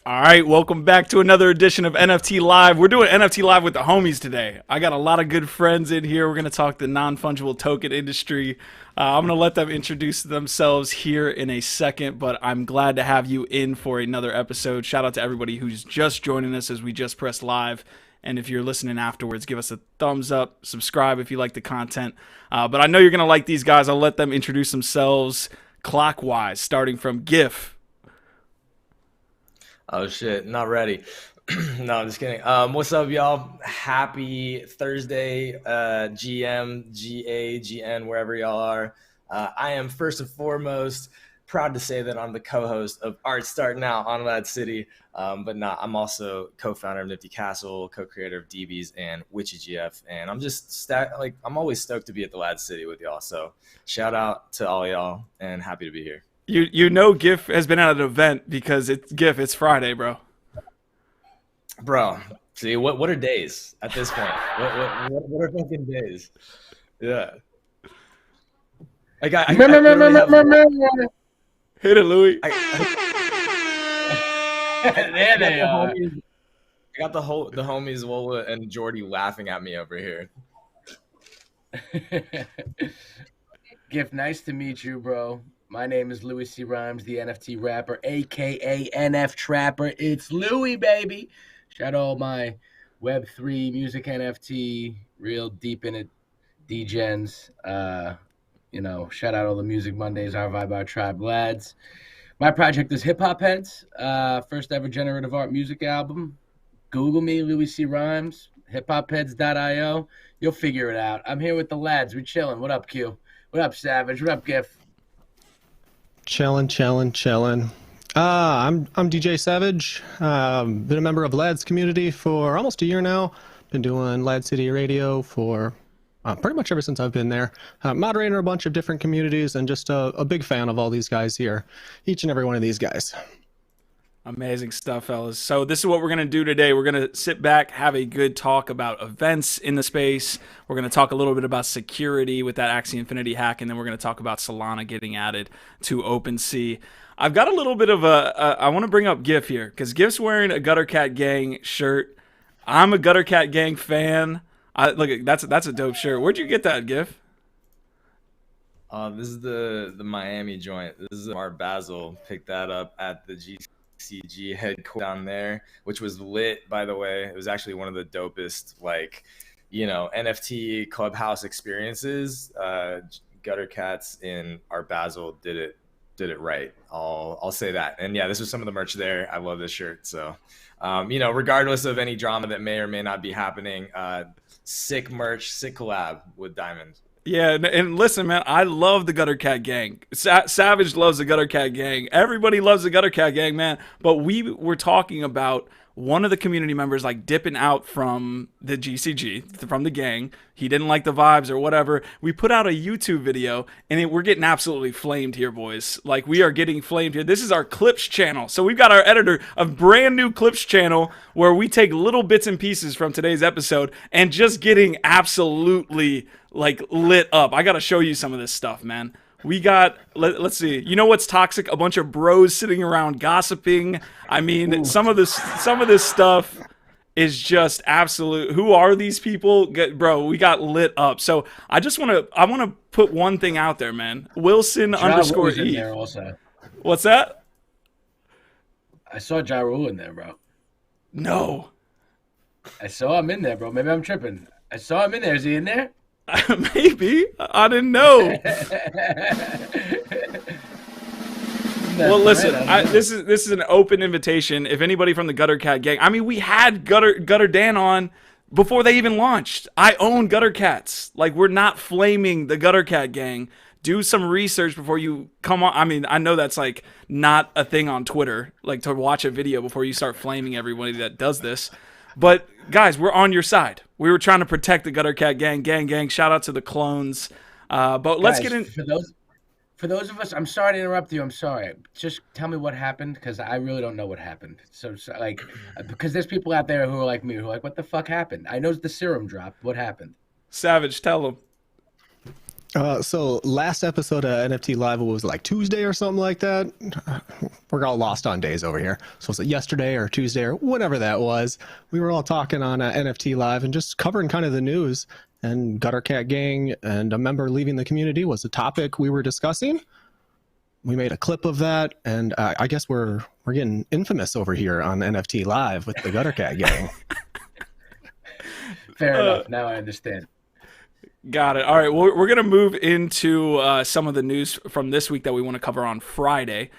All right, welcome back to another edition of NFT Live. We're doing NFT Live with the homies today. I got a lot of good friends in here. We're going to talk the non-fungible token industry. I'm going to let them introduce themselves here in a second, but I'm glad to have you in for another episode. Shout out to everybody who's just joining us as we just pressed live. And if you're listening afterwards, give us a thumbs up, subscribe if you like the content. But I know you're going to like these guys. I'll let them introduce themselves clockwise, starting from GIF. Oh shit, not ready. No, I'm just kidding. What's up, y'all? Happy Thursday, GM, GA, GN, wherever y'all are. I am first and foremost proud to say that I'm the co-host of Art Starting Out on LADZ City. But I'm also co-founder of Nifty Castle, co-creator of DBs and WitchyGF, and I'm just I'm always stoked to be at the LADZ City with y'all. So shout out to all y'all, and happy to be here. You know GIF has been at an event because it's GIF. It's Friday, bro. Bro, see what are days at this point? What are fucking days? Yeah. Like I literally have, hit it, Louis. There they are. I got the homies Lola and Jordy laughing at me over here. GIF, nice to meet you, bro. My name is Louis C. Rhymes, the NFT rapper, a.k.a. NF Trapper. It's Louis, baby. Shout out all my Web3 music NFT, real deep in it, DGens. Shout out all the Music Mondays, our Vibe, our Tribe lads. My project is Hip Hop Heads, first ever generative art music album. Google me, Louis C. Rhymes, hiphopheads.io. You'll figure it out. I'm here with the lads. We're chilling. What up, Q? What up, Savage? What up, GIF? Chillin'. I'm DJ Savage. Been a member of LADZ community for almost a year now. Been doing LADZ City Radio for pretty much ever since I've been there. Moderating a bunch of different communities and just a big fan of all these guys here. Each and every one of these guys. Amazing stuff, fellas. So this is what we're going to do today. We're going to sit back, have a good talk about events in the space. We're going to talk a little bit about security with that Axie Infinity Hack, and then we're going to talk about Solana getting added to OpenSea. I've got a little bit of I want to bring up GIF here, because GIF's wearing a Gutter Cat Gang shirt. I'm a Gutter Cat Gang fan. Look, that's a dope shirt. Where'd you get that, GIF? This is the Miami joint. This is Art Basel. Picked that up at the GCG headquarters down there, which was lit, by the way. It was actually one of the dopest, NFT clubhouse experiences. Gutter Cats in Art Basel did it right. I'll say that. And yeah, this was some of the merch there. I love this shirt. So, regardless of any drama that may or may not be happening, sick merch, sick collab with Diamond. Yeah, and listen, man, I love the Gutter Cat Gang. Savage loves the Gutter Cat Gang. Everybody loves the Gutter Cat Gang, man. But we were talking about one of the community members dipping out from the GCG, from the gang. He didn't like the vibes or whatever. We put out a YouTube video, and we're getting absolutely flamed here, boys. We are getting flamed here. This is our Clips channel. So we've got our editor, a brand new Clips channel, where we take little bits and pieces from today's episode and just getting absolutely lit up. I got to show you some of this stuff, man. We got, let's see. You know what's toxic? A bunch of bros sitting around gossiping. I mean, some of this stuff is just absolute. Who are these people? Bro, we got lit up. So I want to put one thing out there, man. Wilson _ in E. there also. What's that? I saw Ja Rule in there, bro. No. I saw him in there, bro. Maybe I'm tripping. I saw him in there. Is he in there? Maybe. I didn't know. Well, listen, this is an open invitation. If anybody from the Gutter Cat Gang, I mean, we had Gutter Dan on before they even launched. I own Gutter Cats. We're not flaming the Gutter Cat Gang. Do some research before you come on. I mean, I know that's not a thing on Twitter, to watch a video before you start flaming everybody that does this. But guys, we're on your side. We were trying to protect the Gutter Cat Gang. Shout out to the clones. But let's get in. For those of us, I'm sorry to interrupt you. I'm sorry. Just tell me what happened, because I really don't know what happened. So because there's people out there who are like me, who are like, what the fuck happened? I know the serum dropped. What happened? Savage, tell them. So last episode of NFT Live was like Tuesday or something like that. We're all lost on days over here. So was it yesterday or Tuesday or whatever that was? We were all talking on NFT Live and just covering kind of the news. And Gutter Cat Gang and a member leaving the community was the topic we were discussing. We made a clip of that, and I guess we're getting infamous over here on NFT Live with the Gutter Cat Gang. Fair enough. Now I understand. Got it. All right. Well, we're going to move into some of the news from this week that we want to cover on Friday.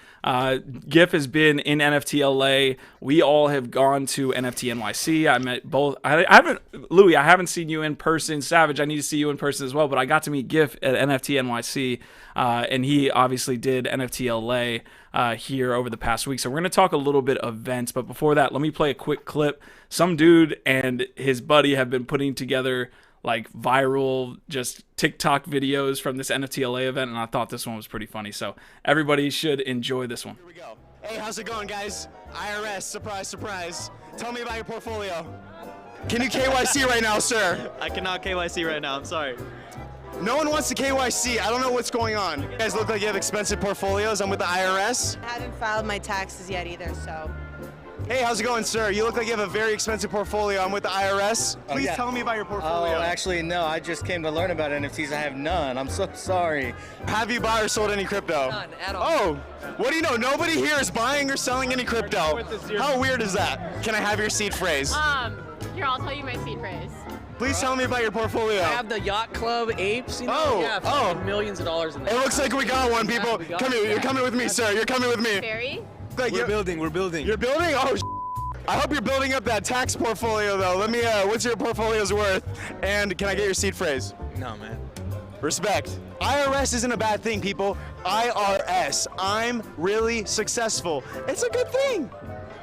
GIF has been in NFT LA. We all have gone to NFT NYC. I met both. I haven't, Louis, I haven't seen you in person. Savage, I need to see you in person as well. But I got to meet GIF at NFT NYC, and he obviously did NFT LA here over the past week. So we're going to talk a little bit of events. But before that, let me play a quick clip. Some dude and his buddy have been putting together like viral just TikTok videos from this NFT LA event, and I thought this one was pretty funny. So everybody should enjoy this one. Here we go. Hey, how's it going, guys? IRS, surprise, surprise. Tell me about your portfolio. Can you KYC right now, sir? I cannot KYC right now, I'm sorry. No one wants to KYC. I don't know what's going on. You guys look like you have expensive portfolios. I'm with the IRS. I haven't filed my taxes yet either, so. Hey, how's it going, sir? You look like you have a very expensive portfolio. I'm with the IRS. Please tell me about your portfolio. Oh, actually, no. I just came to learn about NFTs. I have none. I'm so sorry. Have you bought or sold any crypto? None at all. Oh, what do you know? Nobody here is buying or selling any crypto. How weird is that? Can I have your seed phrase? Here, I'll tell you my seed phrase. Please tell me about your portfolio. I have the Yacht Club apes, you know? Millions of dollars in there. It looks like we got one, people. Come here. You're coming with me, sir. You're coming with me. Fairy? Like We're building. You're building? Oh, I hope you're building up that tax portfolio, though. Let me, what's your portfolio's worth? And can I get your seed phrase? No, man. Respect. IRS isn't a bad thing, people. IRS. I'm really successful. It's a good thing.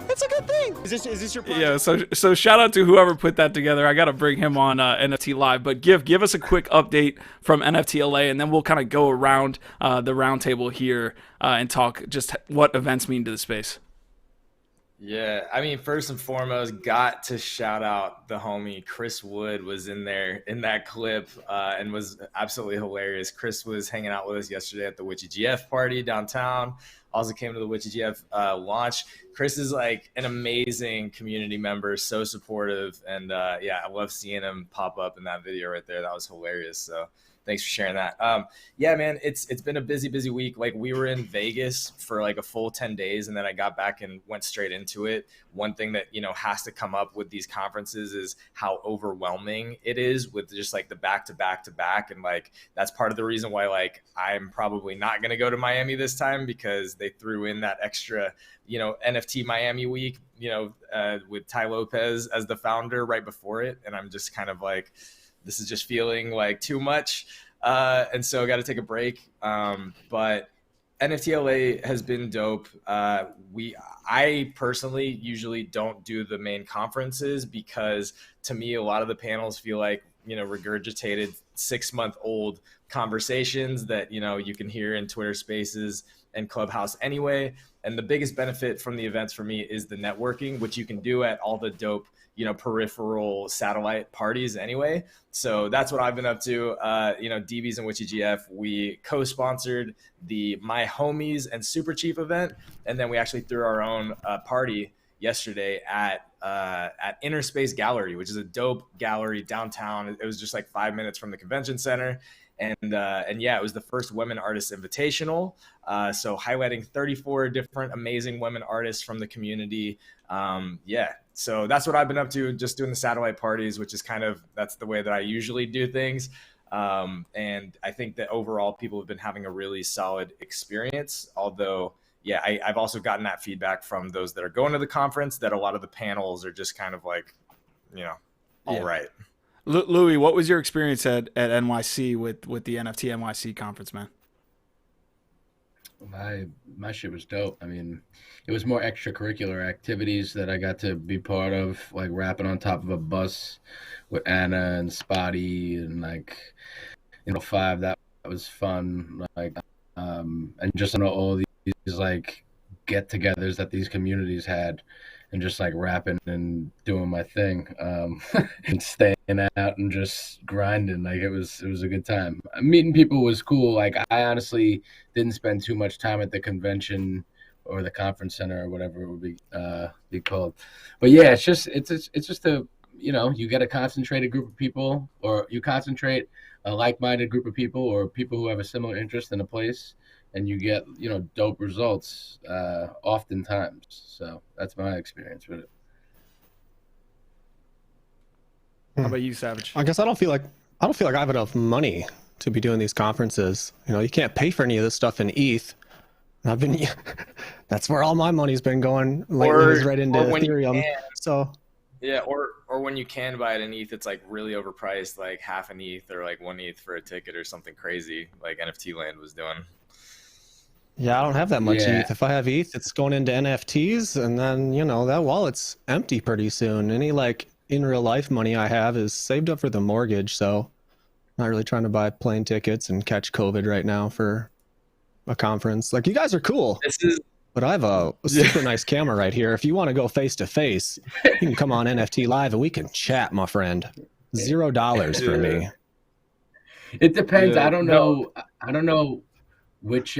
It's a good thing. Is this your project? Yeah, so shout out to whoever put that together. I got to bring him on NFT Live. But give us a quick update from NFT LA, and then we'll kind of go around the roundtable here and talk just what events mean to the space. Yeah, I mean, first and foremost, got to shout out the homie Chris Wood was in there in that clip and was absolutely hilarious. Chris was hanging out with us yesterday at the WitchyGF party downtown. Also came to the WitchyGF launch. Chris is like an amazing community member, so supportive, and yeah, I love seeing him pop up in that video right there. That was hilarious. So thanks for sharing that. Yeah, man, it's been a busy week. Like, we were in Vegas for like a full 10 days, and then I got back and went straight into it. One thing that, you know, has to come up with these conferences is how overwhelming it is with just like the back to back. And like, that's part of the reason why, like, I'm probably not going to go to Miami this time, because they threw in that extra, you know, NFT Miami week, you know, with Ty Lopez as the founder right before it. And I'm just kind of like, this is just feeling like too much. And so I got to take a break. But NFT LA has been dope. I personally usually don't do the main conferences, because to me, a lot of the panels feel like, you know, regurgitated 6-month-old conversations that, you know, you can hear in Twitter Spaces and Clubhouse anyway. And the biggest benefit from the events for me is the networking, which you can do at all the dope, you know, peripheral satellite parties anyway. So that's what I've been up to. You know, DBs and WitchyGF, we co-sponsored the My Homies and Super Chief event. And then we actually threw our own party yesterday at Innerspace Gallery, which is a dope gallery downtown. It was just like 5 minutes from the convention center. And yeah, it was the first Women Artists Invitational. So highlighting 34 different amazing women artists from the community. Yeah, so that's what I've been up to, just doing the satellite parties, which is kind of, that's the way that I usually do things. And I think that overall people have been having a really solid experience. Although, yeah, I've also gotten that feedback from those that are going to the conference, that a lot of the panels are just kind of like, you know, all right. Louis, what was your experience at NYC with the NFT NYC conference, man? My shit was dope. I mean, it was more extracurricular activities that I got to be part of, like rapping on top of a bus with Anna and Spotty and like, you know, Five. That was fun. Like, and just, you know, all these like get-togethers that these communities had, and just like rapping and doing my thing, and staying out and just grinding. Like it was a good time. Meeting people was cool. Like I honestly didn't spend too much time at the convention or the conference center or whatever it would be called. But yeah, it's just a, you get a concentrated group of people, or you concentrate a like-minded group of people, or people who have a similar interest in a place, and you get dope results oftentimes. So that's my experience with it. How about you, Savage? I guess I don't feel like I have enough money to be doing these conferences. You can't pay for any of this stuff in ETH. I've been that's where all my money's been going lately, is right into Ethereum. So yeah, or when you can buy it in ETH, it's like really overpriced, like half an ETH or like 1 ETH for a ticket or something crazy, like NFT Land was doing. Yeah, I don't have that much ETH. If I have ETH, it's going into NFTs, and then that wallet's empty pretty soon. Any like in real life money I have is saved up for the mortgage, so I'm not really trying to buy plane tickets and catch COVID right now for a conference. Like, you guys are cool, but I have a super nice camera right here. If you want to go face to face, you can come on NFT Live and we can chat, my friend. $0 for me. It depends. I don't know which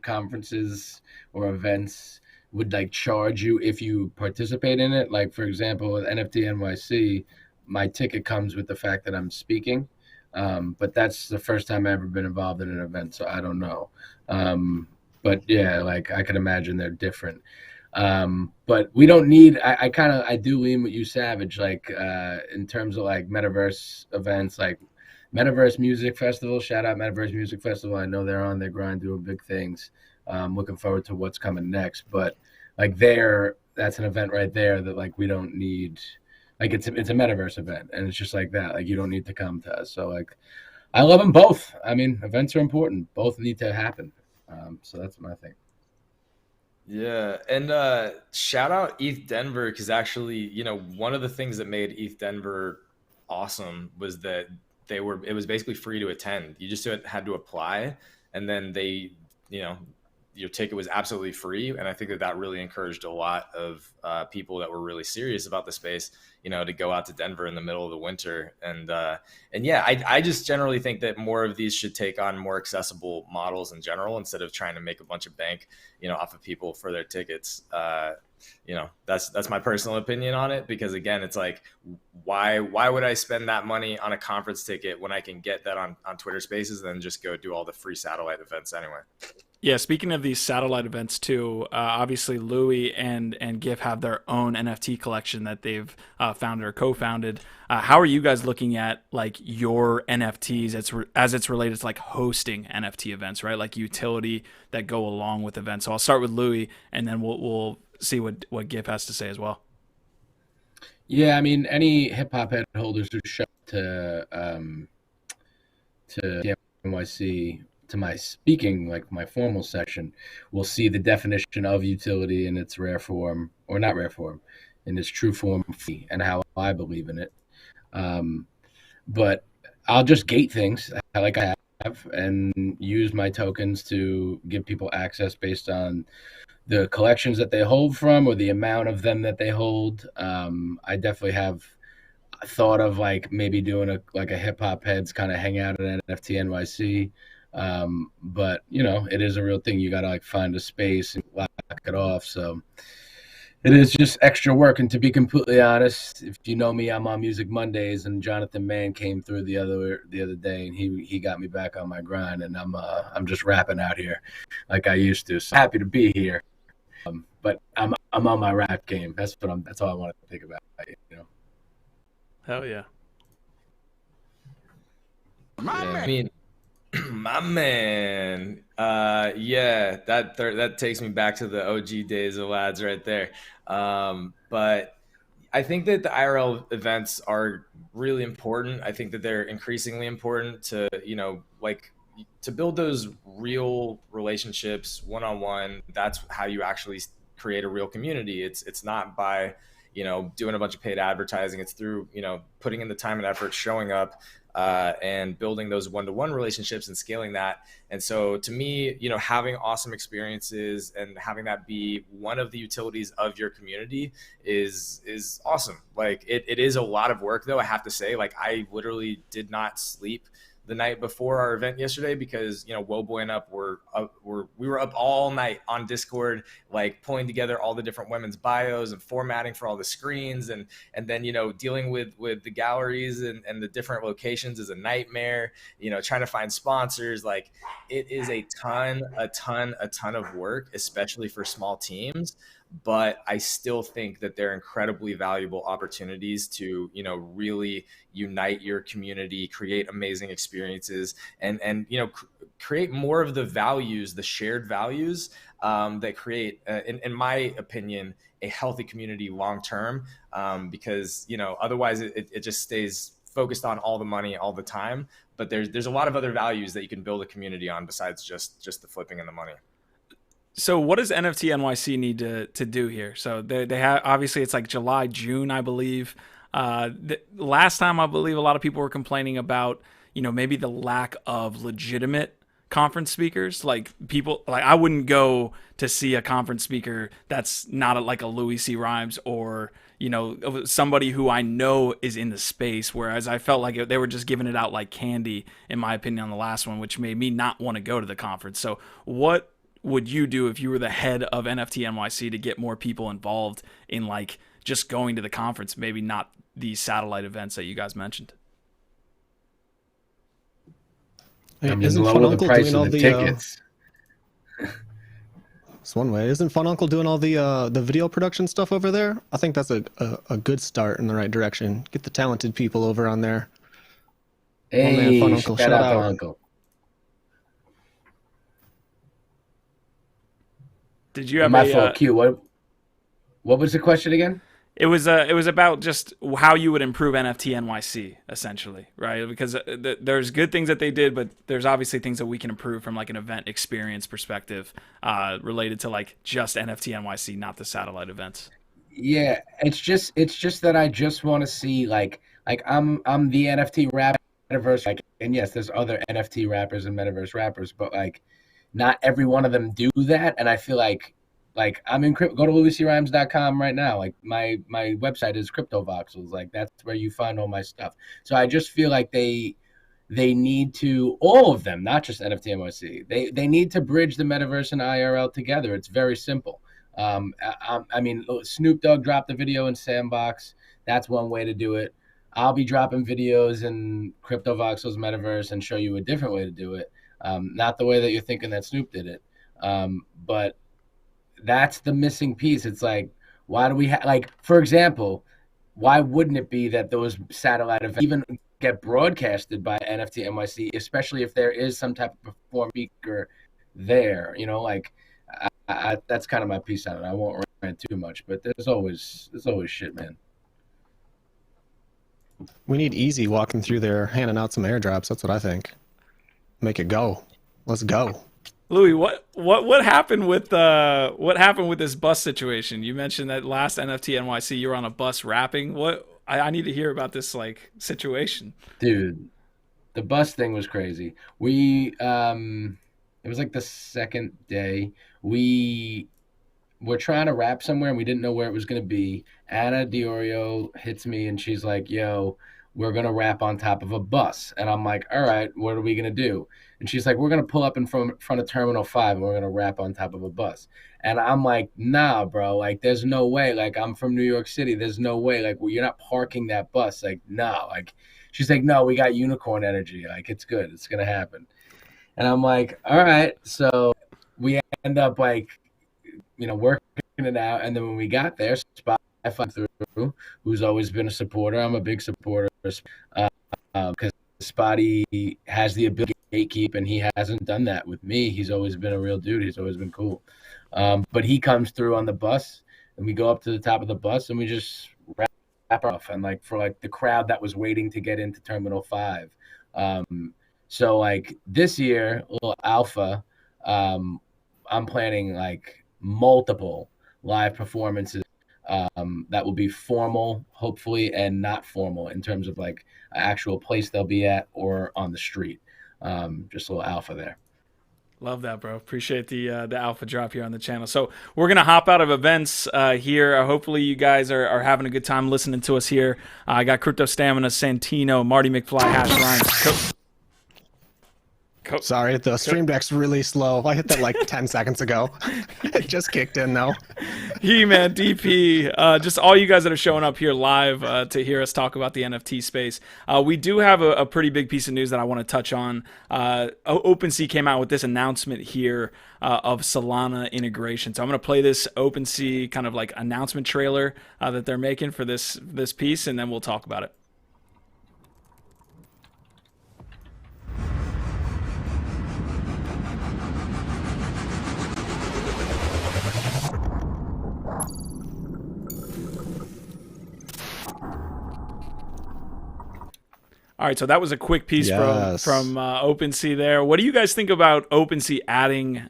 conferences or events would like charge you if you participate in it. Like, for example, with NFT NYC, my ticket comes with the fact that I'm speaking. But that's the first time I've ever been involved in an event, so I don't know. But yeah, like I can imagine they're different. But we don't need, I do lean with you, Savage, like in terms of like Metaverse events, like Metaverse Music Festival. Shout out Metaverse Music Festival. I know they're on their grind doing big things. Looking forward to what's coming next. But like that's an event right there that like we don't need. Like it's a Metaverse event, and it's just like that. Like you don't need to come to us. So like, I love them both. I mean, events are important. Both need to happen. So that's my thing. Yeah, and shout out ETH Denver, because actually, one of the things that made ETH Denver awesome was that it was basically free to attend. You just had to apply, and then your ticket was absolutely free. And I think that really encouraged a lot of people that were really serious about the space, to go out to Denver in the middle of the winter. And yeah, I just generally think that more of these should take on more accessible models in general, instead of trying to make a bunch of bank, off of people for their tickets. That's my personal opinion on it, because again, it's like, why would I spend that money on a conference ticket when I can get that on Twitter Spaces and then just go do all the free satellite events anyway? Yeah, speaking of these satellite events too, obviously Louis and GIF have their own NFT collection that they've founded or co-founded. How are you guys looking at like your NFTs as it's related to like hosting NFT events, right? Like utility that go along with events. So I'll start with Louis, and then we'll see what GIF has to say as well. Yeah, I mean, any hip hop head holders who show up to NYC, to my speaking, like my formal session, will see the definition of utility in its rare form, or not rare form, in its true form, and how I believe in it. But I'll just gate things like I have, and use my tokens to give people access based on the collections that they hold from, or the amount of them that they hold. I definitely have thought of like maybe doing a hip hop heads kind of hangout at NFT NYC. But it is a real thing. You got to like find a space and lock it off. So it is just extra work. And to be completely honest, if you know me, I'm on Music Mondays, and Jonathan Mann came through the other day, and he got me back on my grind, and I'm just rapping out here like I used to. So happy to be here. But I'm on my rap game. That's all I want to think about. Hell yeah. I mean, my man. Yeah, that takes me back to the OG days of LADZ right there. But I think that the IRL events are really important. I think that they're increasingly important to, to build those real relationships one-on-one. That's how you actually create a real community. It's not by, doing a bunch of paid advertising. It's through, putting in the time and effort, showing up, and building those one-to-one relationships and scaling that. And so to me, you know, having awesome experiences and having that be one of the utilities of your community is awesome. Like it is a lot of work though, I have to say. Like I literally did not sleep the night before our event yesterday because, you know, Woboy and we were up all night on Discord, like pulling together all the different women's bios and formatting for all the screens, and then, you know, dealing with the galleries and the different locations is a nightmare. You know, trying to find sponsors, like it is a ton of work, especially for small teams. But I still think that they're incredibly valuable opportunities to, you know, really unite your community, create amazing experiences, and you know, create more of the values, the shared values that create, in my opinion, a healthy community long term. Because, you know, otherwise it just stays focused on all the money all the time. But there's a lot of other values that you can build a community on besides just the flipping and the money. So what does NFT NYC need to do here? So they have, obviously it's like July, June, I believe. Last time I believe a lot of people were complaining about, you know, maybe the lack of legitimate conference speakers. Like people, like I wouldn't go to see a conference speaker that's not like a Louis C. Rhymes or, you know, somebody who I know is in the space. Whereas I felt like they were just giving it out like candy, in my opinion, on the last one, which made me not want to go to the conference. So what would you do if you were the head of NFT NYC to get more people involved in like just going to the conference, maybe not these satellite events that you guys mentioned? I mean, isn't Fun Uncle doing all the tickets? It's one way. Isn't Fun Uncle doing all the video production stuff over there? I think that's a good start in the right direction. Get the talented people over on there. Hey, man, Fun Uncle, shout out to Uncle. Did you have my fault, Q? What was the question again? It was about just how you would improve NFT NYC, essentially, right? Because there's good things that they did, but there's obviously things that we can improve from like an event experience perspective, related to like just NFT NYC, not the satellite events. Yeah, it's just that I just want to see like I'm the NFT rapper metaverse, like, and yes, there's other NFT rappers and metaverse rappers, but like not every one of them do that, and I feel like I'm in crypto. Go to louiscrhymes.com right now. Like my website is Crypto Voxels. Like that's where you find all my stuff. So I just feel like they need to, all of them, not just NFT NYC. They need to bridge the metaverse and IRL together. It's very simple. I mean, Snoop Dogg dropped a video in Sandbox. That's one way to do it. I'll be dropping videos in Crypto Voxels metaverse and show you a different way to do it. Not the way that you're thinking that Snoop did it. But that's the missing piece. It's like, why do we like, for example, why wouldn't it be that those satellite events even get broadcasted by NFT NYC, especially if there is some type of perform speaker there, you know, like that's kind of my piece on it. I won't rant too much, but there's always shit, man. We need Easy walking through there, handing out some airdrops. That's what I think. Make it go. Let's go. Louis, what happened with this bus situation? You mentioned that last NFT NYC you were on a bus rapping. I need to hear about this like situation. Dude, the bus thing was crazy. We it was like the second day. We were trying to rap somewhere and we didn't know where it was gonna be. Anna Diorio hits me and she's like, yo, we're gonna rap on top of a bus. And I'm like, all right, what are we gonna do? And she's like, we're going to pull up in front of Terminal 5 and we're going to rap on top of a bus. And I'm like, nah, bro, like, there's no way. Like, I'm from New York City. There's no way. Like, well, you're not parking that bus. Like, no. Like, she's like, no, we got unicorn energy. Like, it's good. It's going to happen. And I'm like, all right. So we end up, like, you know, working it out. And then when we got there, Spotify through, who's always been a supporter. I'm a big supporter because Spotty has the ability to gatekeep, and he hasn't done that with me. He's always been a real dude. He's always been cool. But he comes through on the bus, and we go up to the top of the bus, and we just wrap off. And like for like the crowd that was waiting to get into Terminal 5. So like this year, a little alpha, I'm planning like multiple live performances that will be formal, hopefully, and not formal in terms of like an actual place they'll be at or on the street. Just a little alpha there. Love that, bro. Appreciate the alpha drop here on the channel. So we're gonna hop out of events here. Hopefully you guys are having a good time listening to us here. I got Crypto Stamina, Santino, Marty McFly, Hash Rhymes. Sorry, the stream deck's really slow. I hit that like 10 seconds ago. It just kicked in though. He-Man, DP, just all you guys that are showing up here live to hear us talk about the NFT space. We do have a pretty big piece of news that I want to touch on. OpenSea came out with this announcement here of Solana integration. So I'm going to play this OpenSea kind of like announcement trailer that they're making for this piece, and then we'll talk about it. All right, so that was a quick piece from OpenSea there. What do you guys think about OpenSea adding,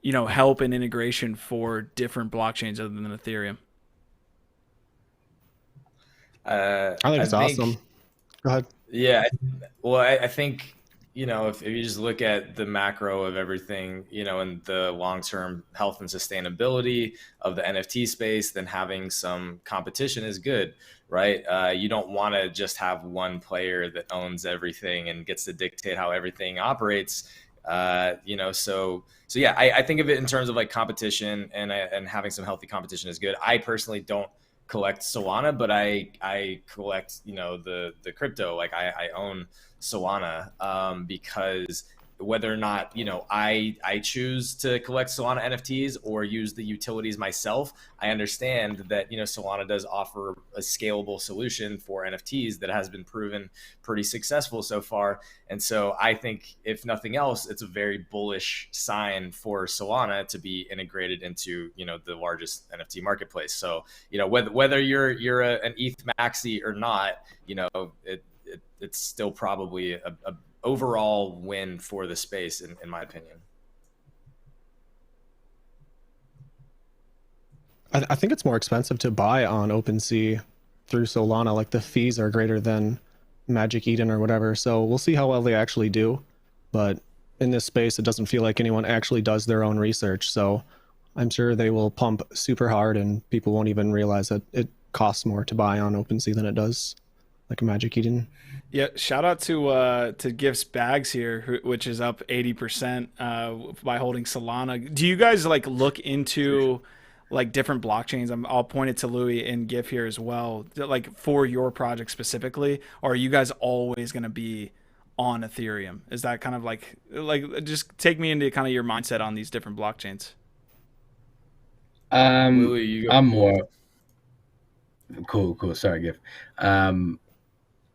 help and integration for different blockchains other than Ethereum? I think it's awesome. Go ahead. Yeah, well, I think, if you just look at the macro of everything, and the long-term health and sustainability of the NFT space, then having some competition is good, right? You don't want to just have one player that owns everything and gets to dictate how everything operates. So yeah, I think of it in terms of like competition and having some healthy competition is good. I personally don't collect Solana, but I collect, the crypto. Like I own Solana because whether or not, I choose to collect Solana NFTs or use the utilities myself, I understand that, Solana does offer a scalable solution for NFTs that has been proven pretty successful so far. And so I think if nothing else, it's a very bullish sign for Solana to be integrated into, the largest NFT marketplace. So, whether you're an ETH maxi or not, it's still probably a overall win for the space, in my opinion. I think it's more expensive to buy on OpenSea through Solana. Like the fees are greater than Magic Eden or whatever. So we'll see how well they actually do. But in this space, it doesn't feel like anyone actually does their own research. So I'm sure they will pump super hard and people won't even realize that it costs more to buy on OpenSea than it does like a Magic Eden. Yeah, shout out to Gifts Bags here, which is up 80% by holding Solana. Do you guys like look into like different blockchains? I'll point it to Louis and GIF here as well, like for your project specifically, or are you guys always going to be on Ethereum? Is that kind of like just take me into kind of your mindset on these different blockchains? Louis, I'm more cool. Sorry, GIF.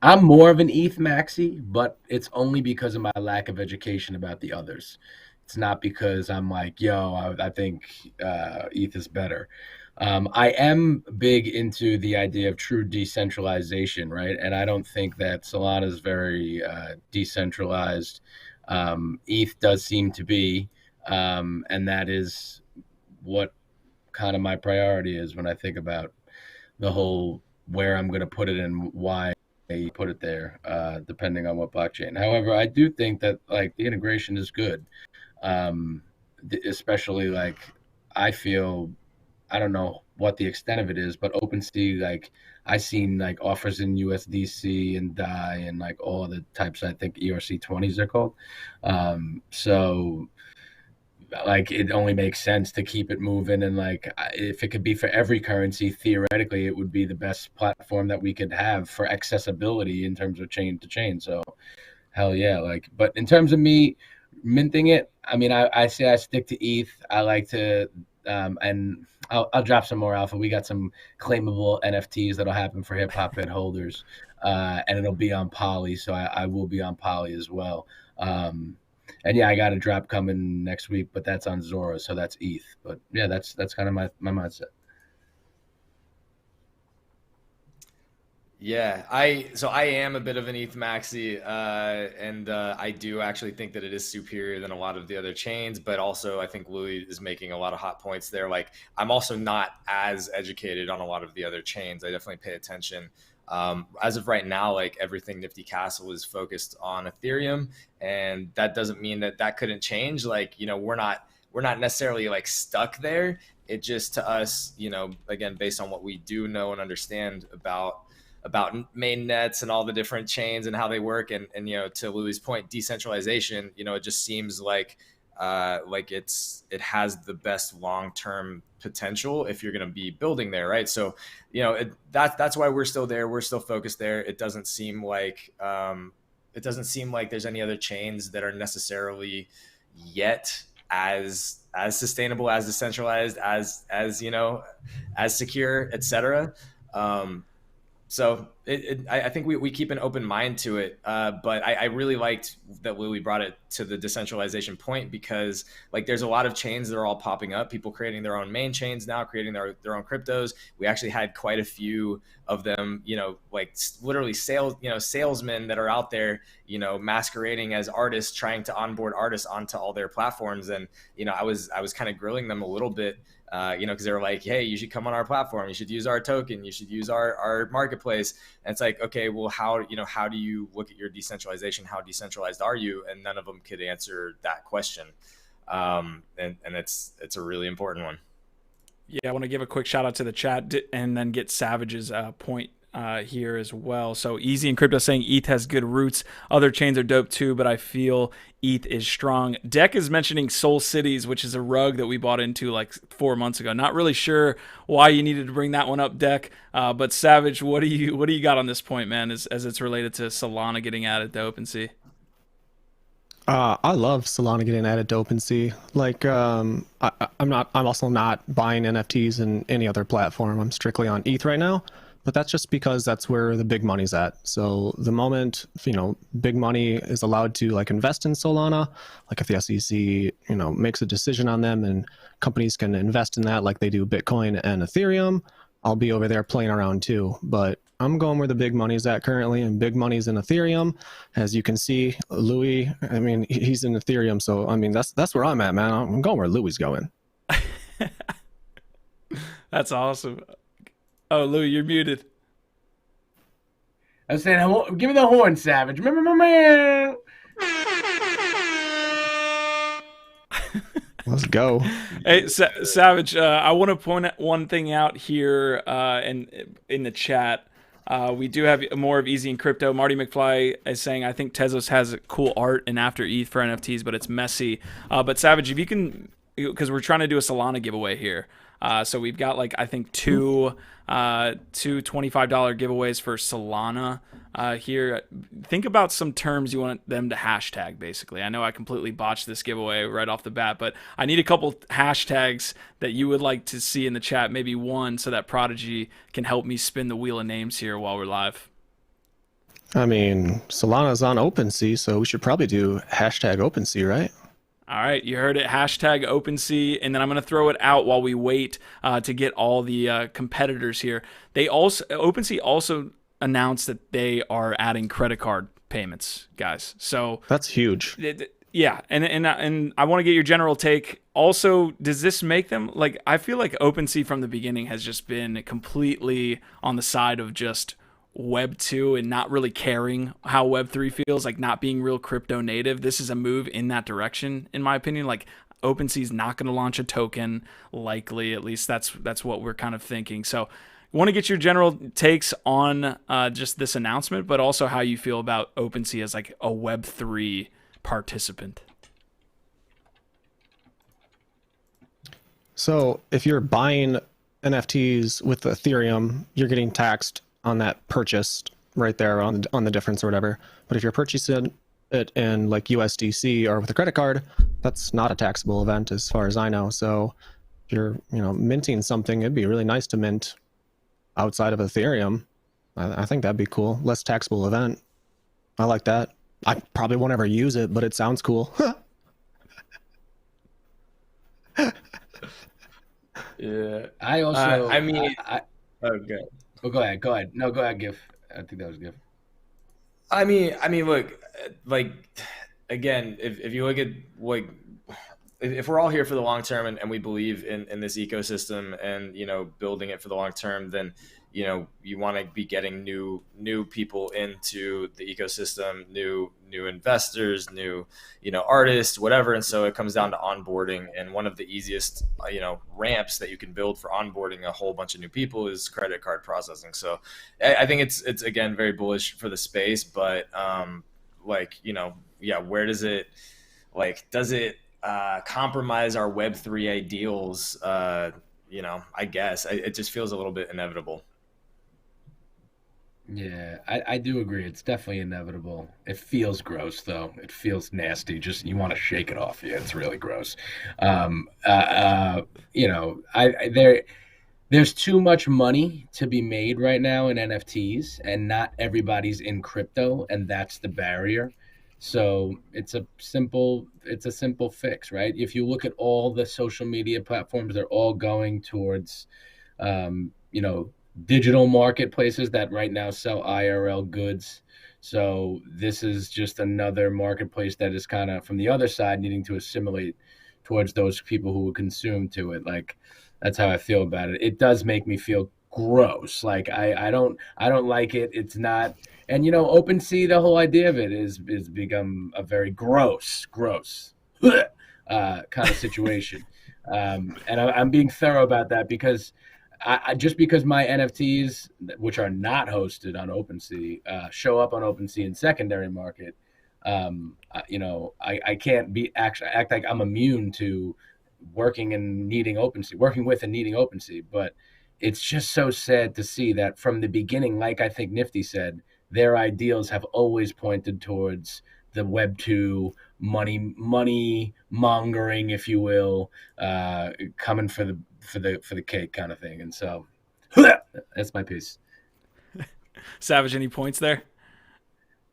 I'm more of an ETH maxi, but it's only because of my lack of education about the others. It's not because I'm like, I think ETH is better. I am big into the idea of true decentralization, right? And I don't think that Solana is very decentralized. ETH does seem to be, and that is what kind of my priority is when I think about the whole where I'm going to put it and why you put it there, depending on what blockchain. However, I do think that like the integration is good, especially like I feel, I don't know what the extent of it is, but OpenSea, like I seen like offers in USDC and DAI and like all the types, I think ERC20s they're called. So like it only makes sense to keep it moving, and like if it could be for every currency, theoretically it would be the best platform that we could have for accessibility in terms of chain to chain. So hell yeah. Like, but in terms of me minting it, I mean, I say I stick to ETH. I like to and I'll drop some more alpha. We got some claimable NFTs that'll happen for hip hop head holders, and it'll be on Poly, so I will be on Poly as well. And yeah, I got a drop coming next week, but that's on Zora, so that's ETH. But yeah, that's kind of my mindset. Yeah, I am a bit of an ETH maxi, and I do actually think that it is superior than a lot of the other chains. But also, I think Louis is making a lot of hot points there. Like, I'm also not as educated on a lot of the other chains. I definitely pay attention. As of right now, like everything Nifty Castle is focused on Ethereum, and that doesn't mean that that couldn't change. Like, we're not necessarily like stuck there. It just, to us, again, based on what we do know and understand about main nets and all the different chains and how they work, and to Louis' point, decentralization, it just seems like it has the best long-term potential if you're going to be building there, right? So that's why we're still there, we're still focused there. It doesn't seem like there's any other chains that are necessarily yet as sustainable, as decentralized, as secure, etc. So I think we keep an open mind to it, but I really liked that Louis brought it to the decentralization point, because like there's a lot of chains that are all popping up, people creating their own main chains now, creating their own cryptos. We actually had quite a few of them, like literally salesmen that are out there, masquerading as artists, trying to onboard artists onto all their platforms. And I was kind of grilling them a little bit, because they were like, hey, you should come on our platform, you should use our token, you should use our marketplace. And it's like, okay, well, how do you look at your decentralization? How decentralized are you? And none of them could answer that question. And it's a really important one. Yeah, I want to give a quick shout out to the chat and then get Savage's point here as well. So Easy in Crypto saying ETH has good roots. Other chains are dope too, but I feel ETH is strong. Deck is mentioning Soul Cities, which is a rug that we bought into like 4 months ago. Not really sure why you needed to bring that one up, Deck. But Savage, what do you got on this point, man, as it's related to Solana getting added to OpenSea? I love Solana getting added to OpenSea. Like, I'm also not buying NFTs in any other platform. I'm strictly on ETH right now, but that's just because that's where the big money's at. So the moment, big money is allowed to like invest in Solana, like if the SEC, makes a decision on them and companies can invest in that like they do Bitcoin and Ethereum, I'll be over there playing around too. But I'm going where the big money's at currently, and big money's in Ethereum. As you can see, Louis, I mean, he's in Ethereum, so I mean that's where I'm at, man. I'm going where Louis going. That's awesome. Oh, Louis, you're muted. I was saying, give me the horn, Savage. Man. Let's go. Hey, Savage, I want to point one thing out here in the chat. We do have more of Easy in Crypto. Marty McFly is saying, I think Tezos has cool art and after ETH for NFTs, but it's messy. But Savage, if you can, because we're trying to do a Solana giveaway here. So we've got like, I think two $25 giveaways for Solana here. Think about some terms you want them to hashtag, basically. I know I completely botched this giveaway right off the bat, but I need a couple hashtags that you would like to see in the chat, maybe one, so that Prodigy can help me spin the wheel of names here while we're live. I mean, Solana's on OpenSea, so we should probably do hashtag OpenSea, right? All right, you heard it. Hashtag OpenSea, and then I'm going to throw it out while we wait to get all the competitors here. OpenSea also announced that they are adding credit card payments, guys. So that's huge. Yeah, and I want to get your general take. Also, does this make them like? I feel like OpenSea from the beginning has just been completely on the side of just Web 2 and not really caring how Web 3 feels, like not being real crypto native. This is a move in that direction, in my opinion. Like OpenSea is not going to launch a token, likely. At least that's what we're kind of thinking. So I want to get your general takes on just this announcement, but also how you feel about OpenSea as like a Web 3 participant. So if you're buying NFTs with Ethereum, you're getting taxed on that purchase right there on the difference or whatever. But if you're purchasing it in like USDC or with a credit card, that's not a taxable event as far as I know. So if you're minting something, it'd be really nice to mint outside of Ethereum. I think that'd be cool. Less taxable event. I like that. I probably won't ever use it, but it sounds cool. Yeah. I also. I mean. Okay. Oh, go ahead. No, go ahead, Gif. I think that was good. I mean, look, like, again, if you look at like, if we're all here for the long term and we believe in this ecosystem and, you know, building it for the long term, then, you know, you want to be getting new people into the ecosystem, new investors, new, you know, artists, whatever. And so it comes down to onboarding. And one of the easiest, you know, ramps that you can build for onboarding a whole bunch of new people is credit card processing. So I think it's again, very bullish for the space, but like, you know, yeah, where does it, like, does it compromise our Web3 ideals? You know, I guess it just feels a little bit inevitable. Yeah, I do agree. It's definitely inevitable. It feels gross, though. It feels nasty. Just you want to shake it off. Yeah, it's really gross. You know, there's too much money to be made right now in NFTs, and not everybody's in crypto, and that's the barrier. So it's a simple fix, right? If you look at all the social media platforms, they're all going towards, you know, digital marketplaces that right now sell IRL goods. So this is just another marketplace that is kind of from the other side needing to assimilate towards those people who will consume to it. Like, that's how I feel about it. It does make me feel gross. Like I don't like it. It's not. And, you know, OpenSea, the whole idea of it is become a very gross kind of situation. And I'm being thorough about that because I just because my NFTs, which are not hosted on OpenSea, show up on OpenSea in secondary market, you know, I can't act like I'm immune to working with and needing OpenSea. But it's just so sad to see that from the beginning, like I think Nifty said, their ideals have always pointed towards the Web 2 money mongering, if you will, coming for the cake kind of thing. And so that's my piece. Savage, any points there?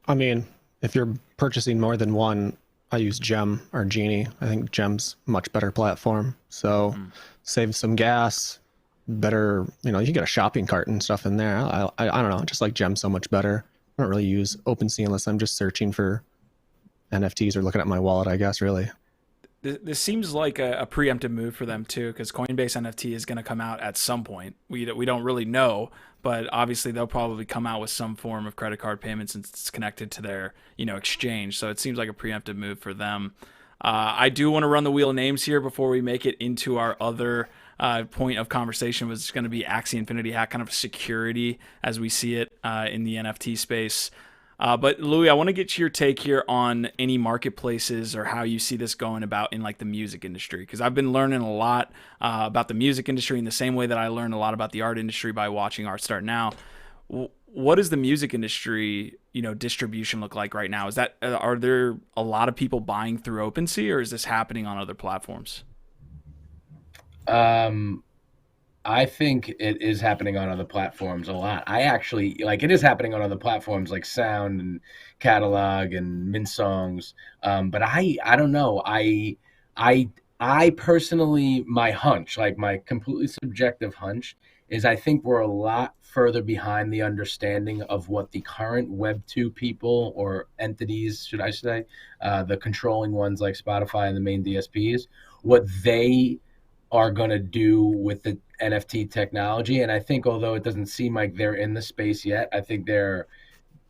I mean, if you're purchasing more than one, I use Gem or Genie. I think Gem's much better platform. So save some gas, better, you know, you get a shopping cart and stuff in there. I don't know, just like Gem so much better. I don't really use OpenSea unless I'm just searching for NFTs or looking at my wallet, I guess, really. This seems like a preemptive move for them too, because Coinbase NFT is going to come out at some point. We don't really know, but obviously they'll probably come out with some form of credit card payment since it's connected to their, you know, exchange. So it seems like a preemptive move for them. I do want to run the wheel of names here before we make it into our other point of conversation, was going to be Axie Infinity Hack, kind of security as we see it in the NFT space. But Louis, I want to get your take here on any marketplaces or how you see this going about in like the music industry, because I've been learning a lot about the music industry in the same way that I learned a lot about the art industry by watching Art Start Now. What does the music industry, you know, distribution look like right now? Is that are there a lot of people buying through OpenSea, or is this happening on other platforms? I think it is happening on other platforms a lot. I actually like it is happening on other platforms like Sound and Catalog and Mint Songs. But I don't know. I personally, my hunch, like my completely subjective hunch, is I think we're a lot further behind the understanding of what the current Web 2 people or entities, should I say, the controlling ones like Spotify and the main DSPs, what they are going to do with the NFT technology. And I think although it doesn't seem like they're in the space yet, I think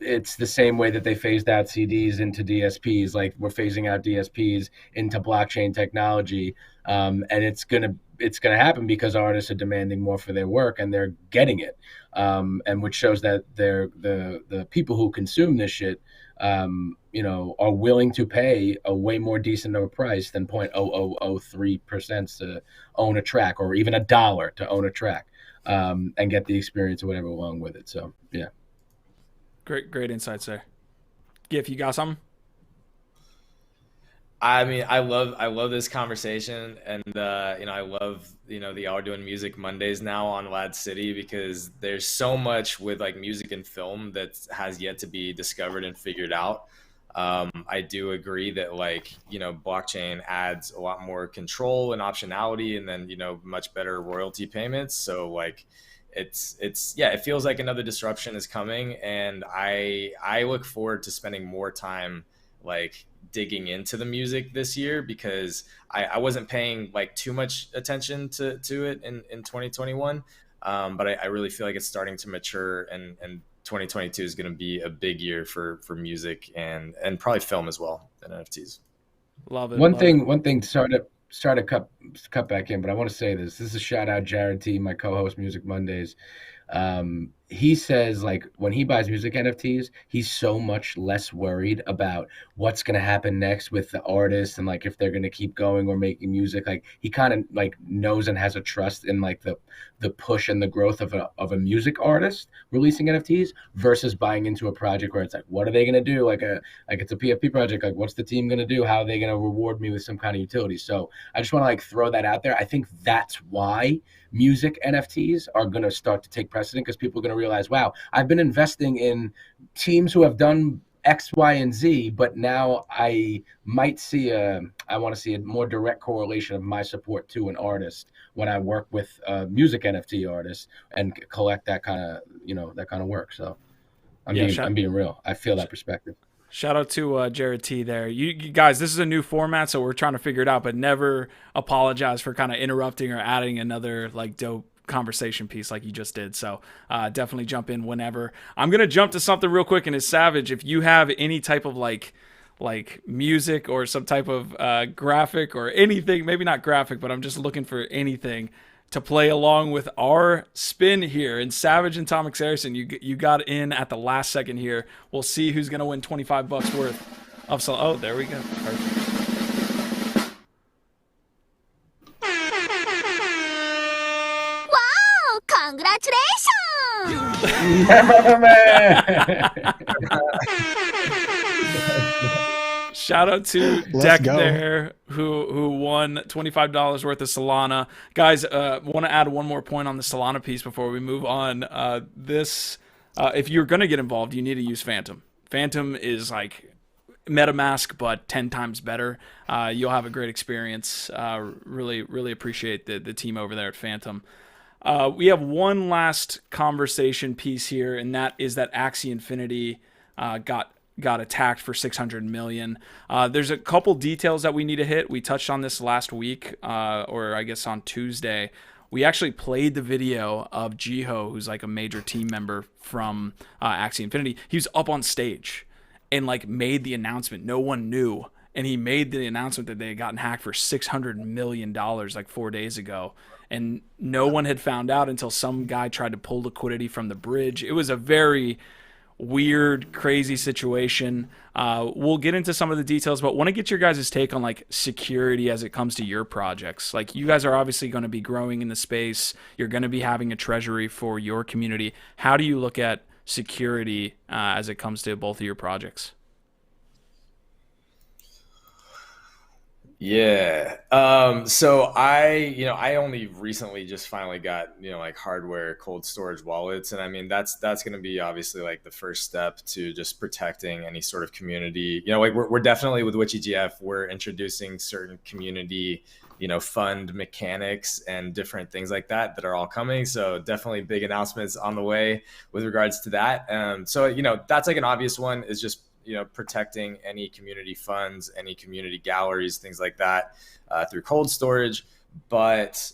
it's the same way that they phased out CDs into DSPs, like we're phasing out DSPs into blockchain technology. And it's gonna happen because artists are demanding more for their work and they're getting it. And which shows that the people who consume this shit, you know, are willing to pay a way more decent of a price than 0.0003% to own a track, or even $1 to own a track, and get the experience or whatever along with it. So yeah. Great insights there. Gif, you got something? I mean, I love this conversation, and you know, I love, you know, the y'all are doing Music Mondays now on LADZ City, because there's so much with like music and film that has yet to be discovered and figured out. I do agree that, like, you know, blockchain adds a lot more control and optionality, and then, you know, much better royalty payments. So like, it feels like another disruption is coming, and I look forward to spending more time like digging into the music this year, because I wasn't paying like too much attention to it in 2021, but I really feel like it's starting to mature, and 2022 is going to be a big year for music and probably film as well, and NFTs. Love it. One thing. Sorry to cut back in, but I want to say this. This is a shout out Jared T, my co-host Music Mondays. He says, like, when he buys music NFTs, he's so much less worried about what's going to happen next with the artist, and like if they're going to keep going or making music. Like, he kind of like knows and has a trust in like the push and the growth of a music artist releasing NFTs versus buying into a project where it's like, what are they going to do? Like it's a PFP project. Like, what's the team going to do? How are they going to reward me with some kind of utility? So I just want to like throw that out there. I think that's why music NFTs are going to start to take precedent, because people are going to realize, wow, I've been investing in teams who have done X, Y, and Z, but now I want to see a more direct correlation of my support to an artist when I work with a music NFT artist and collect that kind of work. So I'm being real. I feel that perspective. Shout out to Jared T there. You guys, this is a new format, so we're trying to figure it out, but never apologize for kind of interrupting or adding another like dope conversation piece like you just did. So definitely jump in whenever. I'm going to jump to something real quick, and it's Savage. If you have any type of like music or some type of graphic or anything, maybe not graphic, but I'm just looking for anything to play along with our spin here. And Savage and Tom Harrison, you got in at the last second here. We'll see who's going to win $25 worth of Oh, there we go. Perfect. Wow! Congratulations! Shout out to Deck there, who won $25 worth of Solana. Guys, want to add one more point on the Solana piece before we move on. If you're going to get involved, you need to use Phantom. Phantom is like MetaMask, but 10 times better. You'll have a great experience. Really, really appreciate the team over there at Phantom. We have one last conversation piece here, and that is that Axie Infinity got attacked for 600 million. There's a couple details that we need to hit. We touched on this last week, or I guess on Tuesday. We actually played the video of Jiho, who's like a major team member from Axie Infinity. He was up on stage and like made the announcement. No one knew. And he made the announcement that they had gotten hacked for $600 million like 4 days ago. And no one had found out until some guy tried to pull liquidity from the bridge. It was a very weird, crazy situation. We'll get into some of the details, but want to get your guys' take on like security as it comes to your projects. Like, you guys are obviously going to be growing in the space. You're going to be having a treasury for your community. How do you look at security as it comes to both of your projects? Yeah. So I only recently just finally got, like hardware cold storage wallets. And I mean, that's going to be obviously like the first step to just protecting any sort of community. Like we're definitely with WitchyGF, we're introducing certain community, fund mechanics and different things like that are all coming. So definitely big announcements on the way with regards to that. So, that's like an obvious one, is just protecting any community funds, any community galleries, things like that through cold storage. But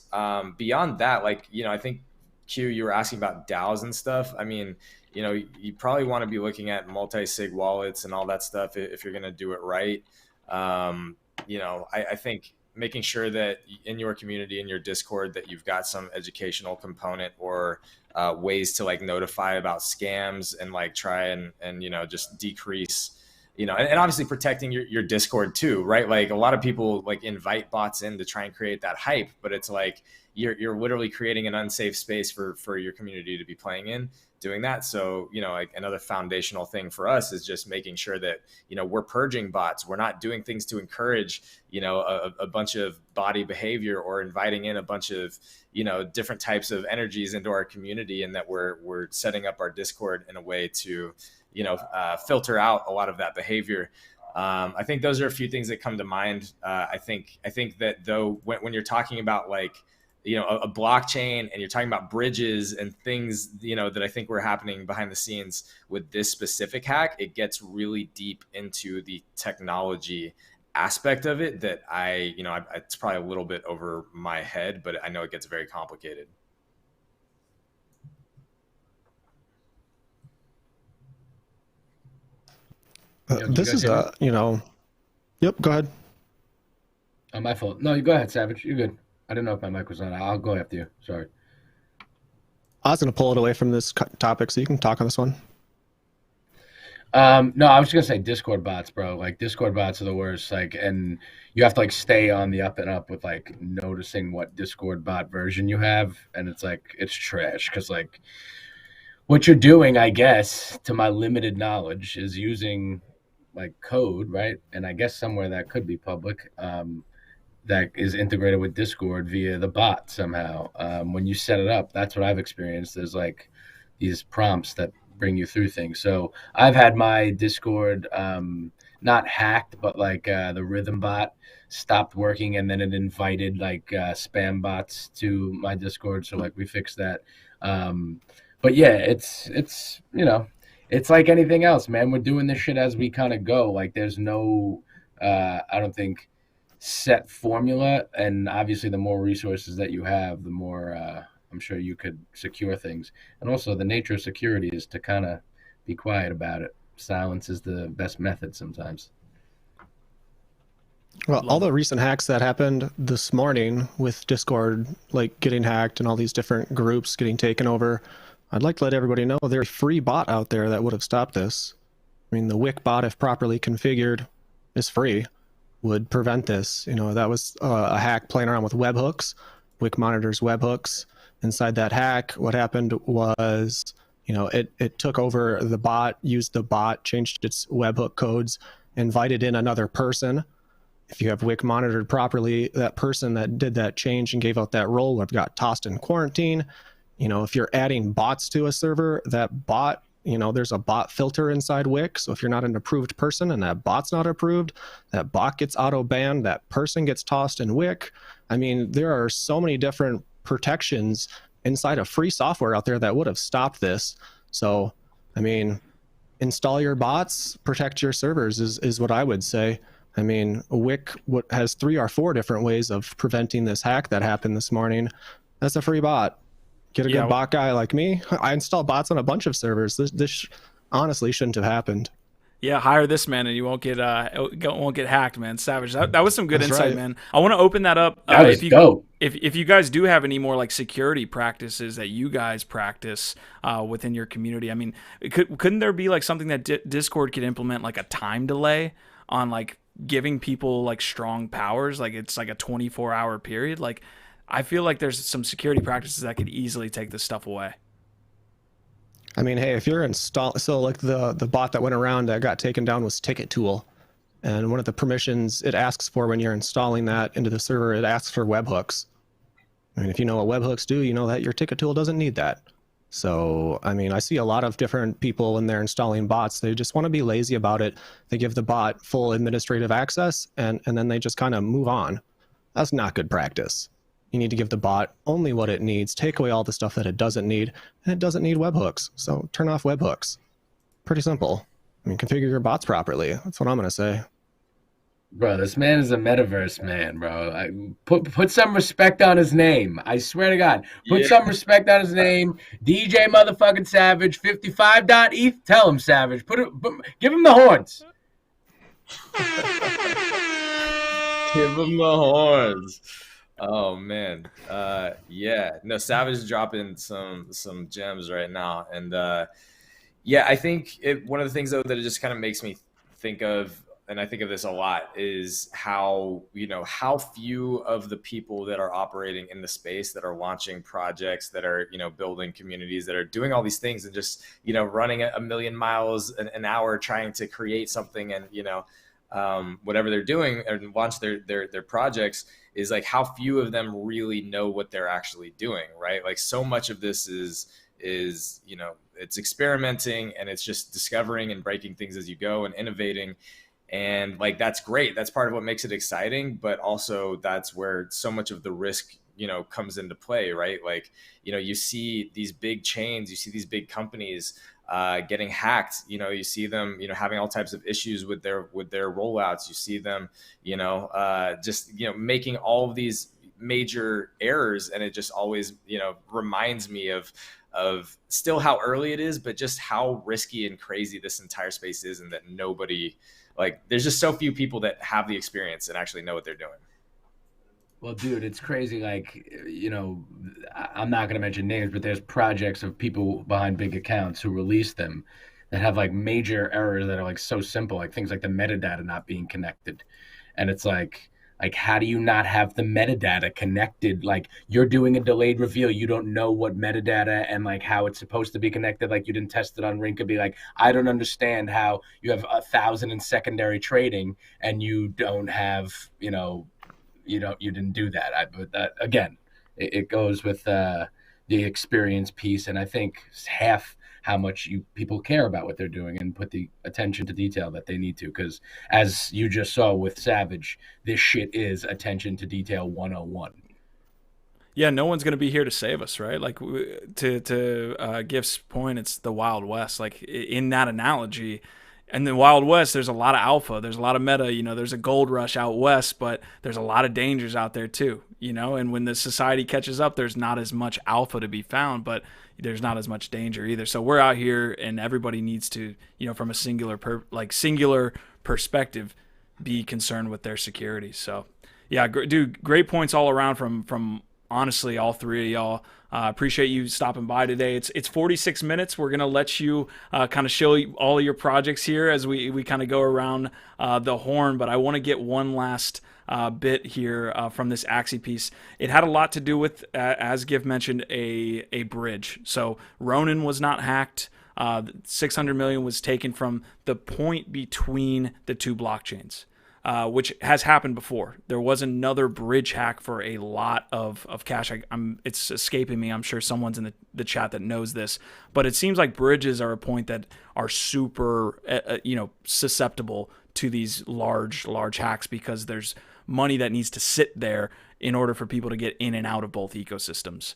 beyond that, like, I think Q, you were asking about DAOs and stuff. I mean, you probably want to be looking at multi-sig wallets and all that stuff if you're going to do it right. I think making sure that in your community, in your Discord, that you've got some educational component or ways to like notify about scams and like try and just decrease, and obviously protecting your Discord too, right? Like a lot of people like invite bots in to try and create that hype, but it's like you're literally creating an unsafe space for your community to be playing in doing that. So, like another foundational thing for us is just making sure that, we're purging bots. We're not doing things to encourage, a bunch of body behavior or inviting in a bunch of, different types of energies into our community, and that we're setting up our Discord in a way to, filter out a lot of that behavior. I think those are a few things that come to mind. I think that though, when you're talking about like a blockchain, and you're talking about bridges and things, that I think were happening behind the scenes with this specific hack, it gets really deep into the technology aspect of it that it's probably a little bit over my head, but I know it gets very complicated. This is yep, go ahead. Oh, my fault. No, you go ahead, Savage. You're good. I didn't know if my mic was on. I'll go after you. Sorry. I was going to pull it away from this topic so you can talk on this one. No, I was just gonna say Discord bots, bro. Like Discord bots are the worst. Like, and you have to like stay on the up and up with like noticing what Discord bot version you have, and it's like it's trash because like what you're doing, I guess, to my limited knowledge, is using like code, right? And I guess somewhere that could be public, that is integrated with Discord via the bot somehow. When you set it up, that's what I've experienced. There's like these prompts that bring you through things. So I've had my Discord not hacked, but like the rhythm bot stopped working, and then it invited like spam bots to my Discord. So like we fixed that. But yeah, it's it's like anything else, man. We're doing this shit as we kind of go. Like there's no I don't think set formula, and obviously the more resources that you have, the more I'm sure you could secure things. And also the nature of security is to kind of be quiet about it. Silence is the best method sometimes. Well, all the recent hacks that happened this morning with Discord, like getting hacked and all these different groups getting taken over, I'd like to let everybody know there's a free bot out there that would have stopped this. I mean, the Wick bot, if properly configured, is free, would prevent this. That was a hack playing around with webhooks. Wick monitors webhooks. Inside that hack, what happened was, it took over the bot, used the bot, changed its webhook codes, invited in another person. If you have Wick monitored properly, that person that did that change and gave out that role would have got tossed in quarantine. If you're adding bots to a server, that bot, there's a bot filter inside Wick. So if you're not an approved person and that bot's not approved, that bot gets auto banned, that person gets tossed in Wick. I mean, there are so many different protections inside of free software out there that would have stopped this. So, I mean, install your bots, protect your servers is what I would say. I mean, Wick has 3 or 4 different ways of preventing this hack that happened this morning. That's a free bot. Get a good bot guy like me. I install bots on a bunch of servers. This honestly shouldn't have happened. Yeah, hire this man and you won't get hacked, man. Savage. That was some good insight, right, man. I want to open that up. That was dope. If you guys do have any more like security practices that you guys practice within your community, I mean, couldn't there be like something that Discord could implement, like a time delay on like giving people like strong powers? Like it's like a 24-hour period. Like I feel like there's some security practices that could easily take this stuff away. I mean, hey, if you're so like the bot that went around that got taken down was Ticket Tool. And one of the permissions it asks for when you're installing that into the server, it asks for webhooks. I mean, if you know what webhooks do, you know that your Ticket Tool doesn't need that. So, I mean, I see a lot of different people when they're installing bots. They just want to be lazy about it. They give the bot full administrative access and then they just kind of move on. That's not good practice. You need to give the bot only what it needs, take away all the stuff that it doesn't need, and it doesn't need webhooks. So turn off webhooks. Pretty simple. I mean, configure your bots properly. That's what I'm going to say. Bro, this man is a metaverse man, bro. Put some respect on his name. I swear to God. Put some respect on his name. DJ motherfucking Savage, 55.eth. Tell him, Savage. Give him the horns. Give him the horns. Oh man, yeah. No, Savage is dropping some gems right now, and yeah, I think one of the things though that it just kind of makes me think of, and I think of this a lot, is how few of the people that are operating in the space, that are launching projects, that are building communities, that are doing all these things, and just running a million miles an hour trying to create something, and whatever they're doing and launch their projects, is like how few of them really know what they're actually doing, right? Like so much of this is it's experimenting, and it's just discovering and breaking things as you go and innovating. And like, that's great. That's part of what makes it exciting, but also that's where so much of the risk comes into play, right? Like, you see these big chains, you see these big companies getting hacked. You see them, having all types of issues with their rollouts. You see them, just making all of these major errors, and it just always reminds me of still how early it is, but just how risky and crazy this entire space is, and that nobody, like, there's just so few people that have the experience and actually know what they're doing. Well, dude, it's crazy. Like, I'm not going to mention names, but there's projects of people behind big accounts who release them that have like major errors that are like so simple, like things like the metadata not being connected. And it's like, how do you not have the metadata connected? Like, you're doing a delayed reveal. You don't know what metadata and like how it's supposed to be connected. Like, you didn't test it on Rinkeby. Like, I don't understand how you have 1,000 in secondary trading and you don't have, you didn't do that. But that, again, it goes with the experience piece. And I think half how much people care about what they're doing and put the attention to detail that they need to. Because as you just saw with Savage, this shit is attention to detail 101. Yeah, no one's going to be here to save us, right? Like, to Gift's point, it's the Wild West. Like, in that analogy, and the Wild West, there's a lot of alpha, there's a lot of meta, there's a gold rush out west, but there's a lot of dangers out there too, and when the society catches up, there's not as much alpha to be found, but there's not as much danger either. So we're out here, and everybody needs to, from a singular perspective, be concerned with their security. So yeah, dude, great points all around from honestly all three of y'all. Appreciate you stopping by today. It's 46 minutes. We're going to let you kind of show all of your projects here as we kind of go around the horn. But I want to get one last bit here from this Axie piece. It had a lot to do with, as Gift mentioned, a bridge. So Ronin was not hacked. 600 million was taken from the point between the two blockchains. Which has happened before. There was another bridge hack for a lot of cash. It's escaping me. I'm sure someone's in the chat that knows this. But it seems like bridges are a point that are super, susceptible to these large hacks, because there's money that needs to sit there in order for people to get in and out of both ecosystems.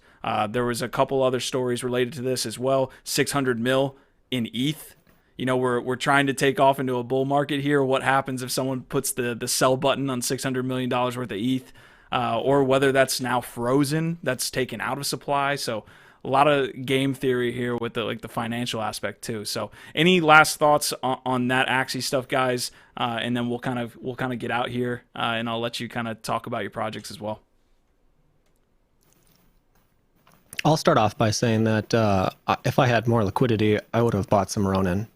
There was a couple other stories related to this as well. 600 mil in ETH. We're trying to take off into a bull market here. What happens if someone puts the sell button on $600 million worth of ETH, or whether that's now frozen, that's taken out of supply. So a lot of game theory here with the financial aspect too. So any last thoughts on that Axie stuff, guys? And then we'll kind of get out here, and I'll let you kind of talk about your projects as well. I'll start off by saying that if I had more liquidity, I would have bought some Ronin.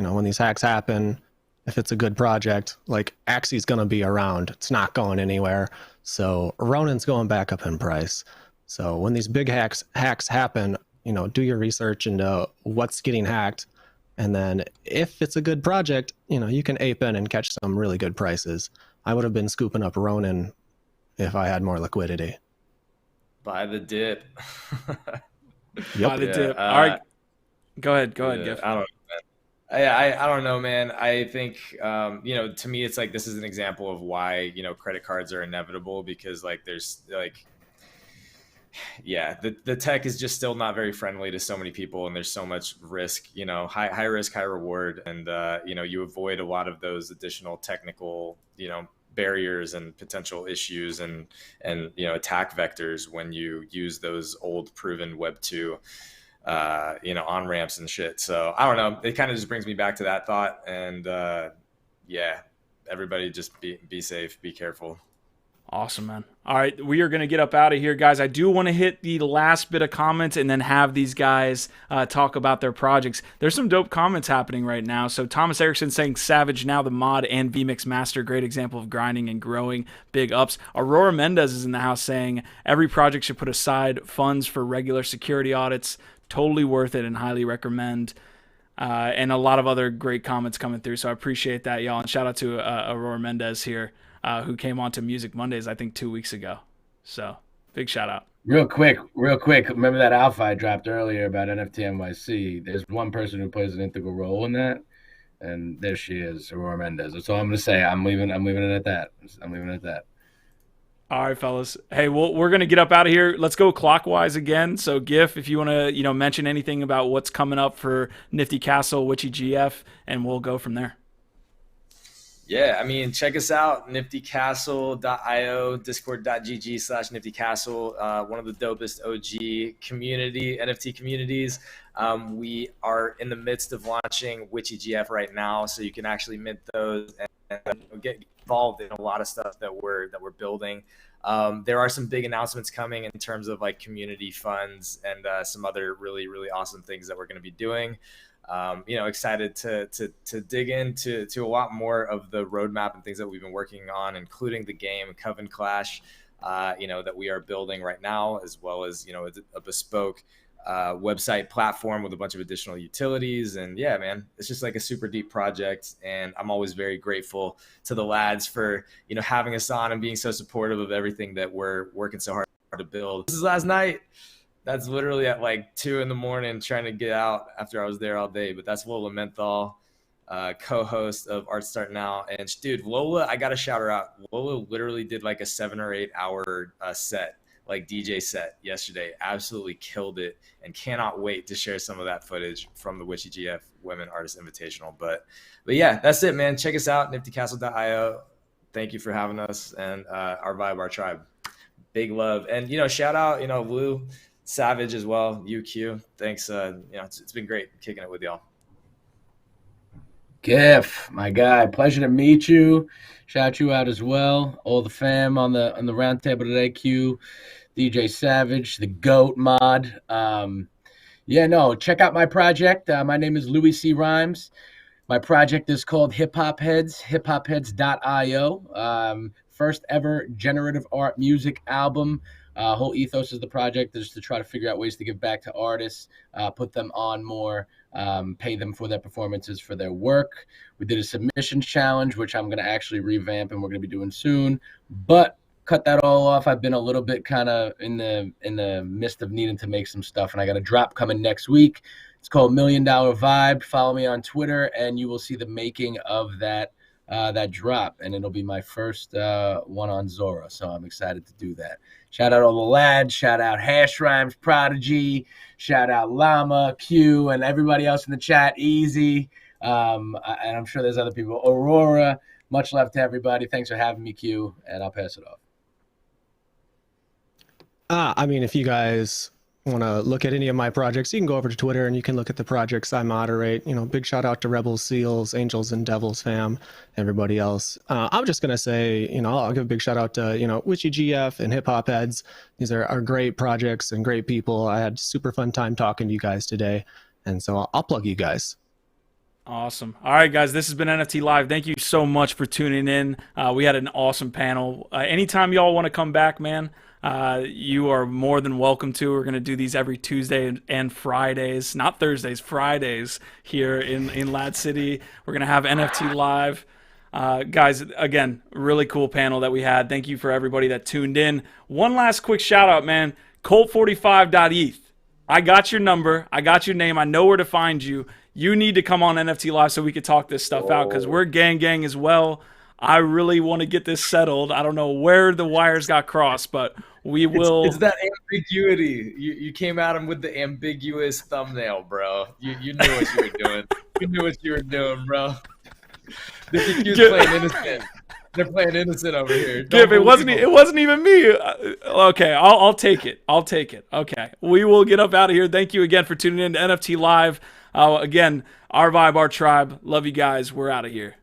When these hacks happen, if it's a good project, like, Axie's going to be around. It's not going anywhere. So Ronin's going back up in price. So when these big hacks happen, do your research into what's getting hacked. And then if it's a good project, you can ape in and catch some really good prices. I would have been scooping up Ronin if I had more liquidity. Buy the dip. Yep. Buy the dip. All right. Go ahead, Giff. I don't know, man. I think, to me, it's like, this is an example of why, credit cards are inevitable, because there's the tech is just still not very friendly to so many people, and there's so much risk, high risk, high reward. And, you avoid a lot of those additional technical, barriers and potential issues and attack vectors when you use those old proven Web 2 on ramps and shit. So I don't know. It kind of just brings me back to that thought. And everybody just be safe, be careful. Awesome, man. All right, we are going to get up out of here, guys. I do want to hit the last bit of comments and then have these guys talk about their projects. There's some dope comments happening right now. So Thomas Erickson saying, Savage, now the mod and VMix master. Great example of grinding and growing. Big ups. Aurora Mendez is in the house saying, every project should put aside funds for regular security audits. Totally worth it and highly recommend. And a lot of other great comments coming through. So I appreciate that, y'all. And shout out to Aurora Mendez here, who came on to Music Mondays, I think 2 weeks ago. So big shout out. Real quick. Remember that alpha I dropped earlier about NFT NYC? There's one person who plays an integral role in that. And there she is, Aurora Mendez. That's all I'm going to say. I'm leaving it at that. All right, fellas. Hey, we're going to get up out of here. Let's go clockwise again. So, GIF, if you want to, mention anything about what's coming up for Nifty Castle, WitchyGF, and we'll go from there. Yeah, I mean, check us out, niftycastle.io, discord.gg/niftycastle, one of the dopest OG NFT communities. We are in the midst of launching WitchyGF right now, so you can actually mint those and get involved in a lot of stuff that we're building. There are some big announcements coming in terms of like community funds and some other really, really awesome things that we're going to be doing. Excited to dig into a lot more of the roadmap and things that we've been working on, including the game Coven Clash, that we are building right now, as well as, a bespoke website platform with a bunch of additional utilities. And yeah, man, it's just like a super deep project. And I'm always very grateful to the lads for, having us on and being so supportive of everything that we're working so hard to build. This is last night. That's literally at like 2 a.m. trying to get out after I was there all day. But that's Lola Menthol, co-host of Art Start Now. And dude, Lola, I got to shout her out. Lola literally did like a 7 or 8 hour set, like DJ set yesterday. Absolutely killed it, and cannot wait to share some of that footage from the WitchyGF Women Artist Invitational. But yeah, that's it, man. Check us out, niftycastle.io. Thank you for having us, and our vibe, our tribe. Big love. And, shout out, Lou Savage as well, UQ. Thanks. It's been great kicking it with y'all. GIF, my guy, pleasure to meet you. Shout you out as well. All the fam on the round table today. Q, DJ Savage, the GOAT mod. Check out my project. My name is Louis C. Rhymes. My project is called Hip Hop Heads, hiphopheads.io. First ever generative art music album. Whole ethos of the project is to try to figure out ways to give back to artists, put them on more, pay them for their performances, for their work. We did a submissions challenge, which I'm going to actually revamp and we're going to be doing soon. But cut that all off. I've been a little bit kind of in the midst of needing to make some stuff, and I got a drop coming next week. It's called $1 Million Vibe. Follow me on Twitter, and you will see the making of that drop, and it'll be my first one on Zora, so I'm excited to do that. Shout out all the lads, shout out Hash Rhymes, Prodigy, shout out Llama, Q, and everybody else in the chat, Easy, and I'm sure there's other people, Aurora. Much love to everybody. Thanks for having me, Q, and I'll pass it off. If you guys want to look at any of my projects, you can go over to Twitter and you can look at the projects I moderate. Big shout out to Rebels, Seals, Angels, and Devils fam, everybody else. I'm just going to say, I'll give a big shout out to, WitchyGF and Hip Hop Heads. These are great projects and great people. I had super fun time talking to you guys today. And so I'll plug you guys. Awesome. All right, guys, this has been NFT Live. Thank you so much for tuning in. We had an awesome panel. Anytime y'all want to come back, man, you are more than welcome to. We're going to do these every Tuesday and Fridays, not Thursdays, Fridays here in LADZ City. We're going to have NFT Live. Guys, again, really cool panel that we had. Thank you for everybody that tuned in. One last quick shout out, man. Colt45.eth. I got your number. I got your name. I know where to find you. You need to come on NFT Live so we could talk this stuff out, because we're gang as well. I really want to get this settled. I don't know where the wires got crossed, but we will. It's that ambiguity. You came at him with the ambiguous thumbnail, bro. You knew what you were doing. You knew what you were doing, bro. The DQ's playing innocent. They're playing innocent over here. It wasn't even me. Okay, I'll take it. I'll take it. Okay, we will get up out of here. Thank you again for tuning in to NFT Live. Again, our vibe, our tribe. Love you guys. We're out of here.